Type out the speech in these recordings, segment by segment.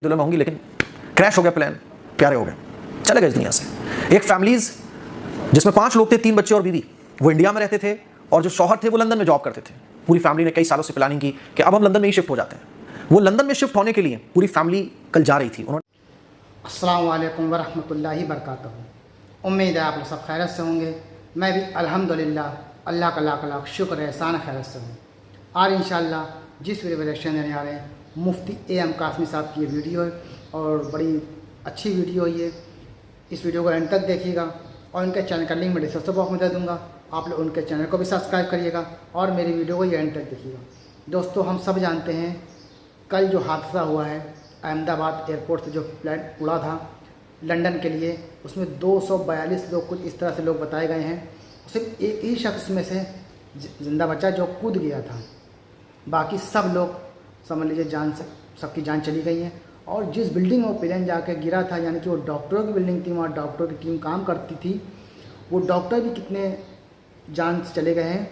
दिलों में होंगी, लेकिन क्रैश हो गया प्लान, प्यारे हो गए, चले गए इस दुनिया से। एक फैमिलीज जिसमें 5 लोग थे, 3 बच्चे और बीवी, वो इंडिया में रहते थे और जो शौहर थे वो लंदन में जॉब करते थे। पूरी फैमिली ने कई सालों से प्लानिंग की कि अब हम लंदन में ही शिफ्ट हो जाते हैं। वो लंदन में शिफ्ट होने के लिए पूरी फैमिली कल जा रही थी। उन्होंने अस्सलाम वालेकुम वरहमतुल्लाहि बरकातहू। उम्मीद है आप लोग सब खैरियत से होंगे। मैं भी अल्हम्दुलिल्लाह अल्लाह का लाख लाख शुक्र है, एहसान खैरियत से हूँ। आज इंशाअल्लाह जिस वीडियो रिएक्शन देने आ रहे हैं, मुफ्ती AM कासमी साहब की ये वीडियो है और बड़ी अच्छी वीडियो है ये। इस वीडियो को एंड तक देखिएगा और उनके चैनल का लिंक मैं डिस्क्रिप्शन बॉक्स में दे दूँगा। आप लोग उनके चैनल को भी सब्सक्राइब करिएगा और मेरी वीडियो को ये एंड तक देखिएगा। दोस्तों, हम सब जानते हैं कल जो हादसा हुआ है अहमदाबाद एयरपोर्ट से, जो प्लेन उड़ा था लंदन के लिए, उसमें 242 लोग कुछ इस तरह से लोग बताए गए हैं। सिर्फ एक ही शख्स में से जिंदा बचा जो कूद गया था, बाकी सब लोग समझ लीजिए सबकी जान चली गई है। और जिस बिल्डिंग में वो प्लेन जाकर गिरा था, यानी कि वो डॉक्टरों की बिल्डिंग थी, वहाँ डॉक्टरों की टीम काम करती थी, वो डॉक्टर भी कितने जान से चले गए हैं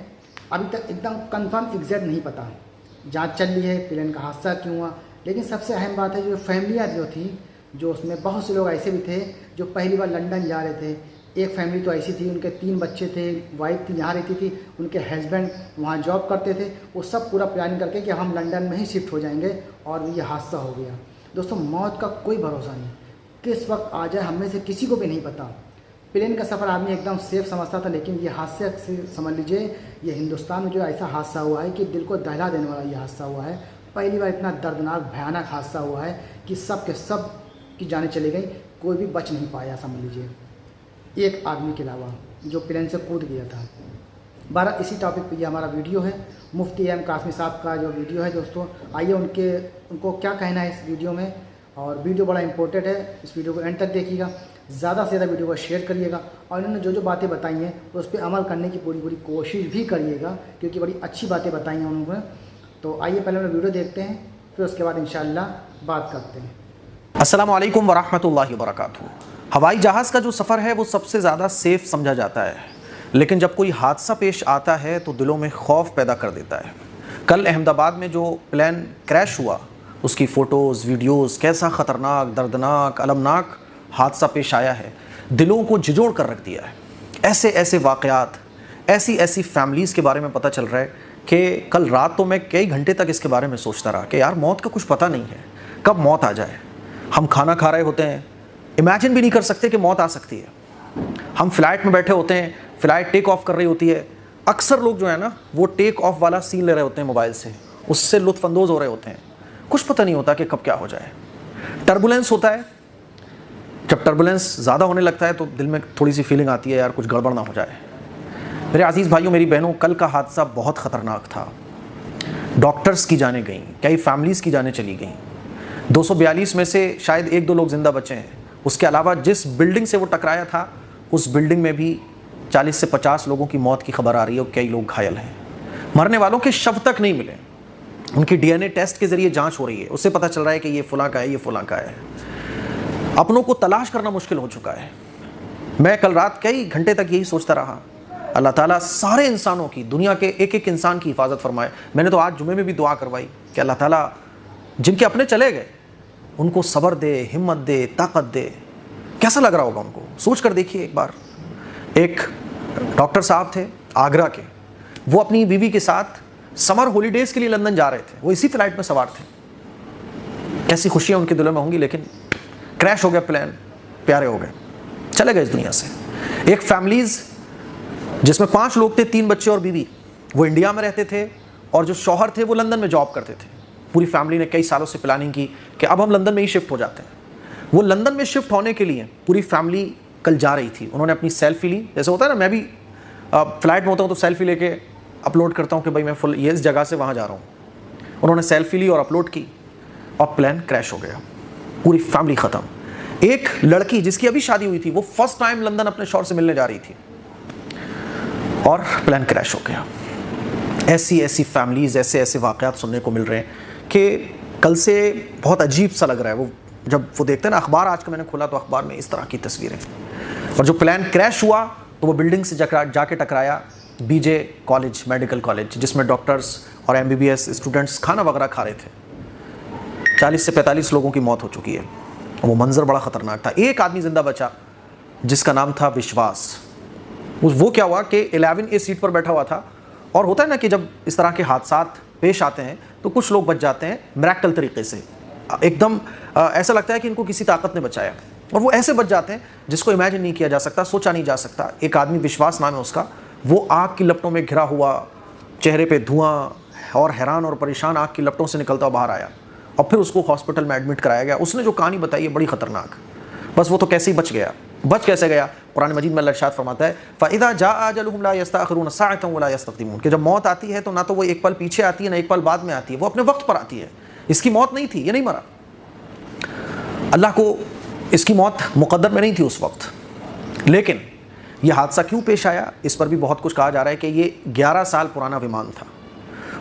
अभी तक एकदम कंफर्म एग्जैक्ट नहीं पता। जांच चल रही है प्लेन का हादसा क्यों हुआ। लेकिन सबसे अहम बात है जो फैमिलियाँ जो थी, जो उसमें बहुत से लोग ऐसे भी थे जो पहली बार लंदन जा रहे थे। एक फैमिली तो ऐसी थी, उनके 3 बच्चे थे, वाइफ थी यहाँ रहती थी, उनके हस्बैंड वहाँ जॉब करते थे। वो सब पूरा प्लानिंग करके कि हम लंदन में ही शिफ्ट हो जाएंगे और ये हादसा हो गया। दोस्तों, मौत का कोई भरोसा नहीं, किस वक्त आ जाए हम में से किसी को भी नहीं पता। प्लेन का सफ़र आदमी एकदम सेफ समझता था, लेकिन ये हादसे से समझ लीजिए ये हिंदुस्तान में जो ऐसा हादसा हुआ है कि दिल को दहला देने वाला ये हादसा हुआ है। पहली बार इतना दर्दनाक भयानक हादसा हुआ है कि सब के सब की जानें चली गई, कोई भी बच नहीं पाया समझ लीजिए, एक आदमी के अलावा जो प्लेन से कूद गया था। 12 इसी टॉपिक पे ये हमारा वीडियो है, मुफ्ती AM कासमी साहब का जो वीडियो है। दोस्तों, आइए उनको क्या कहना है इस वीडियो में, और वीडियो बड़ा इंपॉर्टेंट है, इस वीडियो को एंड तक देखिएगा, ज़्यादा से ज़्यादा वीडियो को शेयर करिएगा और इन्होंने जो जो बातें बताई हैं तो उस पर अमल करने की पूरी कोशिश भी करिएगा, क्योंकि बड़ी अच्छी बातें बताई हैं उन्होंने। तो आइए पहले हम वीडियो देखते हैं, फिर उसके बाद इंशाअल्लाह बात करते हैं। अस्सलाम वालेकुम वरहमतुल्लाहि वबरकातुहू। हवाई जहाज़ का जो सफ़र है वो सबसे ज़्यादा सेफ़ समझा जाता है, लेकिन जब कोई हादसा पेश आता है तो दिलों में खौफ पैदा कर देता है। कल अहमदाबाद में जो प्लेन क्रैश हुआ, उसकी फ़ोटोज़ वीडियोज़, कैसा ख़तरनाक, दर्दनाक, अलमनाक हादसा पेश आया है, दिलों को झिझोड़ कर रख दिया है। ऐसे ऐसे वाक़यात, ऐसी ऐसी फैमिलीज़ के बारे में पता चल रहा है कि कल रात तो मैं कई घंटे तक इसके बारे में सोचता रहा कि यार मौत का कुछ पता नहीं है, कब मौत आ जाए। हम खाना खा रहे होते हैं, इमेजिन भी नहीं कर सकते कि मौत आ सकती है। हम फ़्लाइट में बैठे होते हैं, फ़्लाइट टेक ऑफ कर रही होती है, अक्सर लोग जो है ना वो टेक ऑफ वाला सीन ले रहे होते हैं मोबाइल से, उससे लुत्फ़अंदोज़ हो रहे होते हैं। कुछ पता नहीं होता कि कब क्या हो जाए। टर्बुलेंस होता है, जब टर्बुलेंस ज़्यादा होने लगता है तो दिल में थोड़ी सी फीलिंग आती है यार कुछ गड़बड़ ना हो जाए। मेरे अजीज़ भाइयों, मेरी बहनों, कल का हादसा बहुत ख़तरनाक था। डॉक्टर्स की जानें गईं, कई फैमिलीज़ की जानें चली गईं। 242 में से शायद 1-2 लोग ज़िंदा बचे हैं। उसके अलावा जिस बिल्डिंग से वो टकराया था, उस बिल्डिंग में भी 40 से 50 लोगों की मौत की खबर आ रही है और कई लोग घायल हैं। मरने वालों के शव तक नहीं मिले, उनकी DNA टेस्ट के ज़रिए जाँच हो रही है, उससे पता चल रहा है कि ये फ़लाँ का है, ये फ़लाँ का है। अपनों को तलाश करना मुश्किल हो चुका है। मैं कल रात कई घंटे तक यही सोचता रहा, अल्लाह ताला सारे इंसानों की, दुनिया के एक एक इंसान की हिफाजत फरमाए। मैंने तो आज जुमे में भी दुआ करवाई कि अल्लाह ताला जिनके अपने चले गए उनको सब्र दे, हिम्मत दे, ताकत दे। कैसा लग रहा होगा उनको, सोच कर देखिए एक बार। एक डॉक्टर साहब थे आगरा के, वो अपनी बीवी के साथ समर हॉलीडेज़ के लिए लंदन जा रहे थे, वो इसी फ्लाइट में सवार थे। कैसी खुशियाँ उनके दिलों में होंगी, लेकिन क्रैश हो गया प्लेन, प्यारे हो गए, चले गए इस दुनिया से। एक फैमिलीज़ जिसमें 5 लोग थे, 3 बच्चे और बीवी, वो इंडिया में रहते थे और जो शौहर थे वो लंदन में जॉब करते थे। पूरी फैमिली ने कई सालों से प्लानिंग की कि अब हम लंदन में ही शिफ्ट हो जाते हैं। वो लंदन में शिफ्ट होने के लिए पूरी फैमिली कल जा रही थी। उन्होंने अपनी सेल्फी ली, जैसे होता है ना, मैं भी फ़्लाइट में होता हूँ तो सेल्फी लेके अपलोड करता हूँ कि भाई मैं ये इस जगह से वहाँ जा रहा हूँ। उन्होंने सेल्फी ली और अपलोड की और प्लान क्रैश हो गया, पूरी फैमिली ख़त्म। एक लड़की जिसकी अभी शादी हुई थी, वो फर्स्ट टाइम लंदन अपने शौहर से मिलने जा रही थी और प्लान क्रैश हो गया। ऐसी ऐसी फैमिलीज़, ऐसे ऐसे वाक़यात सुनने को मिल रहे हैं कि कल से बहुत अजीब सा लग रहा है। वो जब वो देखते हैं ना अखबार, आज का मैंने खोला तो अखबार में इस तरह की तस्वीरें, और जो प्लान क्रैश हुआ तो वो बिल्डिंग से जाके टकराया BJ कॉलेज, मेडिकल कॉलेज, जिसमें डॉक्टर्स और MBBS स्टूडेंट्स खाना वगैरह खा रहे थे। 40 से 45 लोगों की मौत हो चुकी है। वो मंजर बड़ा ख़तरनाक था। एक आदमी ज़िंदा बचा जिसका नाम था विश्वास। वो क्या हुआ कि 11A सीट पर बैठा हुआ था, और होता है ना कि जब इस तरह के हादसात पेश आते हैं तो कुछ लोग बच जाते हैं मिरेकल तरीके से, एकदम ऐसा लगता है कि इनको किसी ताकत ने बचाया, और वो ऐसे बच जाते हैं जिसको इमेजिन नहीं किया जा सकता, सोचा नहीं जा सकता। एक आदमी विश्वास नाम है उसका, वो आग की लपटों में घिरा हुआ, चेहरे पे धुआं, और हैरान और परेशान आग की लपटों से निकलता हुआ बाहर आया, और फिर उसको हॉस्पिटल में एडमिट कराया गया। उसने जो कहानी बताई है बड़ी ख़तरनाक। बस वो तो कैसे ही बच गया। बच कैसे गया? कुरान मजीद में अल्लाह इरशाद फरमाता है, फ़इज़ा जाअ अजलुहुम ला यस्तअखिरून साअतन वला यस्तक़दिमून, कि जब मौत आती है तो ना तो वो एक पल पीछे आती है ना एक पल बाद में आती है, वो अपने वक्त पर आती है। इसकी मौत नहीं थी, ये नहीं मरा, अल्लाह को इसकी मौत मुक़द्दर में नहीं थी उस वक्त। लेकिन ये हादसा क्यों पेश आया, इस पर भी बहुत कुछ कहा जा रहा है कि ये 11 साल पुराना विमान था,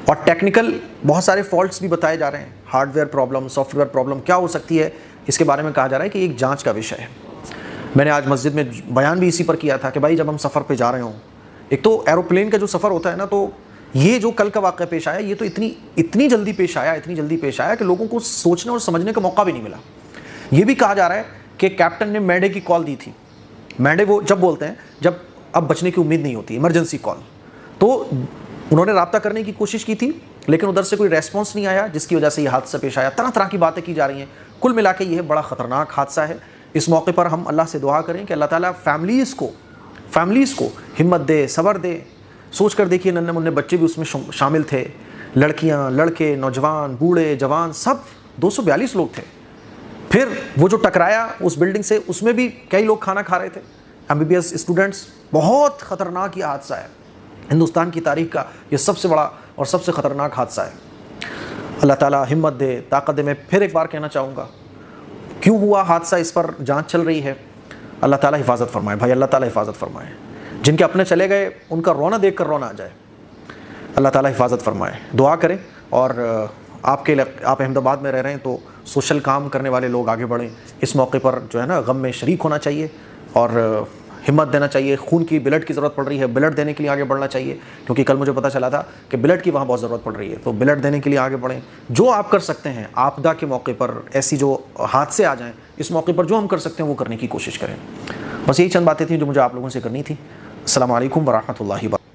और टेक्निकल बहुत सारे फॉल्ट्स भी बताए जा रहे हैं, हार्डवेयर प्रॉब्लम, सॉफ्टवेयर प्रॉब्लम क्या हो सकती है, इसके बारे में कहा जा रहा है कि एक जांच का विषय है। मैंने आज मस्जिद में बयान भी इसी पर किया था कि भाई जब हम सफ़र पे जा रहे हों, एक तो एरोप्लेन का जो सफ़र होता है ना, तो ये जो कल का वाक़या पेश आया, ये तो इतनी जल्दी पेश आया कि लोगों को सोचने और समझने का मौका भी नहीं मिला। ये भी कहा जा रहा है कि कैप्टन ने मैडे की कॉल दी थी। मैडे वो जब बोलते हैं जब अब बचने की उम्मीद नहीं होती, इमरजेंसी कॉल, तो उन्होंने रब्ता करने की कोशिश की थी, लेकिन उधर से कोई रेस्पॉन्स नहीं आया, जिसकी वजह से ये हादसा पेश आया। तरह तरह की बातें की जा रही हैं। कुल मिला के ये बड़ा ख़तरनाक हादसा है। इस मौके पर हम अल्लाह से दुआ करें कि अल्लाह ताला फैमिलीज़ को हिम्मत दे, सब्र दे। सोच कर देखिए, नन्हे मुन्ने बच्चे भी उसमें शामिल थे, लड़कियां, लड़के, नौजवान, बूढ़े, जवान, सब 242 लोग थे। फिर वो जो टकराया उस बिल्डिंग से, उसमें भी कई लोग खाना खा रहे थे, MBBS स्टूडेंट्स। बहुत ख़तरनाक ये हादसा है, हिंदुस्तान की तारीख़ का ये सबसे बड़ा और सबसे ख़तरनाक हादसा है। अल्लाह ताला हिम्मत दे, ताकत दे। मैं फिर एक बार कहना चाहूँगा, क्यों हुआ हादसा, इस पर जांच चल रही है। अल्लाह ताला हिफाजत फरमाए भाई, अल्लाह ताला हिफाजत फरमाए। जिनके अपने चले गए उनका रोना देख कर रोना आ जाए। अल्लाह ताला हिफाजत फरमाए। दुआ करें। और आप अहमदाबाद में रह रहे हैं तो सोशल काम करने वाले लोग आगे बढ़ें। इस मौके पर जो है ना, गम में शरीक होना चाहिए और हिम्मत देना चाहिए। खून की, ब्लड की ज़रूरत पड़ रही है, ब्लड देने के लिए आगे बढ़ना चाहिए, क्योंकि कल मुझे पता चला था कि ब्लड की वहाँ बहुत ज़रूरत पड़ रही है, तो ब्लड देने के लिए आगे बढ़ें। जो आप कर सकते हैं आपदा के मौके पर, ऐसी जो हादसे आ जाएं, इस मौके पर जो हम कर सकते हैं वो करने की कोशिश करें। बस यही चंद बातें थी जो मुझे आप लोगों से करनी थी। अस्सलामु अलैकुम वरहमतुल्लाहि वबरकातुहू।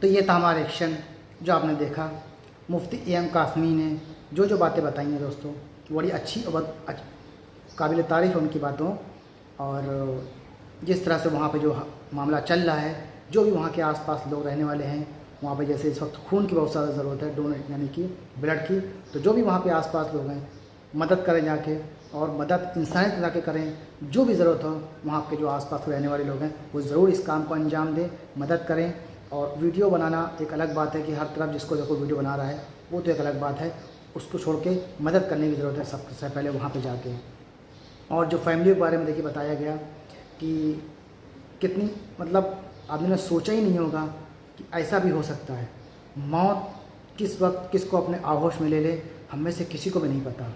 तो ये था हमारा एक्शन जो आपने देखा। मुफ्ती AM कासमी ने जो बातें बताई हैं दोस्तों, बड़ी अच्छी और बहुत काबिल तारीफ़ है उनकी बातों। और जिस तरह से वहाँ पे जो मामला चल रहा है, जो भी वहाँ के आसपास लोग रहने वाले हैं, वहाँ पे जैसे इस वक्त खून की बहुत ज़्यादा ज़रूरत है, डोनेट यानी कि ब्लड की, तो जो भी वहाँ पे आसपास लोग हैं मदद करें जाके, और मदद इंसानियत जाके करें। जो भी ज़रूरत हो वहाँ के जो आसपास रहने वाले लोग हैं वो ज़रूर इस काम को अंजाम दें, मदद करें। और वीडियो बनाना एक अलग बात है कि हर तरफ जिसको देखो वीडियो बना रहा है, वो तो एक अलग बात है, उसको छोड़ के मदद करने की ज़रूरत है सबसे पहले वहाँ पे जाके। और जो फैमिली के बारे में देखिए बताया गया कि कितनी, मतलब आदमी ने सोचा ही नहीं होगा कि ऐसा भी हो सकता है। मौत किस वक्त किसको अपने आगोश में ले ले, हम में से किसी को भी नहीं पता।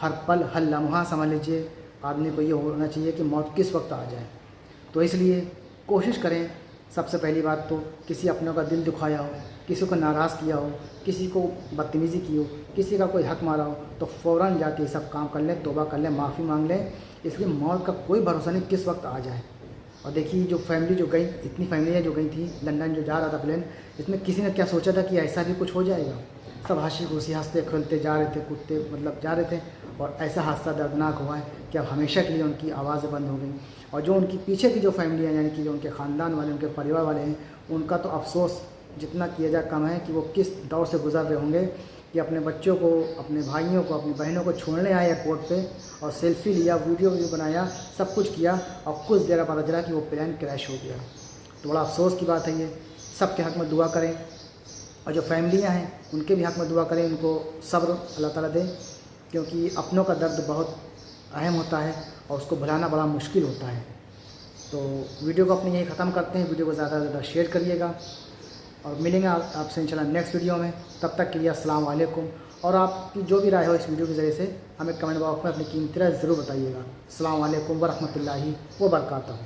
हर पल, हर लम्हा समझ लीजिए आदमी को ये होना चाहिए कि मौत किस वक्त आ जाए। तो इसलिए कोशिश करें, सबसे पहली बात तो किसी अपनों का दिल दुखाया हो, किसी को नाराज़ किया हो, किसी को बदतमीज़ी की हो, किसी का कोई हक मारा हो, तो फ़ौरन जाके सब काम कर लें, तौबा कर लें, माफ़ी मांग लें। इसलिए मौत का कोई भरोसा नहीं किस वक्त आ जाए। और देखिए जो फैमिली जो गई, इतनी फैमिली है जो गई थी लंदन, जो जा रहा था प्लेन, इसमें किसी ने क्या सोचा था कि ऐसा भी कुछ हो जाएगा। सब हंसी खुशी हंसते खेलते जा रहे थे, कूदते मतलब जा रहे थे, और ऐसा हादसा दर्दनाक हुआ है कि अब हमेशा के लिए उनकी आवाज़ें बंद हो गई। और जो उनकी पीछे की जो फैमिली है, यानी कि जो उनके ख़ानदान वाले, उनके परिवार वाले हैं, उनका तो अफसोस जितना किया जाए कम है कि वो किस दौर से गुजर रहे होंगे कि अपने बच्चों को, अपने भाइयों को, अपनी बहनों को छोड़ने आए एयरपोर्ट पे, और सेल्फ़ी लिया, वीडियो बनाया, सब कुछ किया, और कुछ देर पता चला कि वो प्लेन क्रैश हो गया। तो बड़ा अफसोस की बात है ये। सबके हक़ में दुआ करें, और जो फैमिलियाँ हैं उनके भी हक़ में दुआ करें, उनको सब्र अल्लाह ताला दे, क्योंकि अपनों का दर्द बहुत अहम होता है और उसको भुलाना बड़ा मुश्किल होता है। तो वीडियो को अपने यही ख़त्म करते हैं। वीडियो को ज़्यादा से ज़्यादा शेयर करिएगा, और मिलेंगे आपसे इंशाल्लाह नेक्स्ट वीडियो में। तब तक के लिए अस्सलाम वालेकुम। और आपकी जो भी राय हो इस वीडियो के ज़रिए से हमें कमेंट बॉक्स में अपनी कीमती राय ज़रूर बताइएगा। अस्सलाम वालेकुम वरहमतुल्लाहि वबरकातुहू।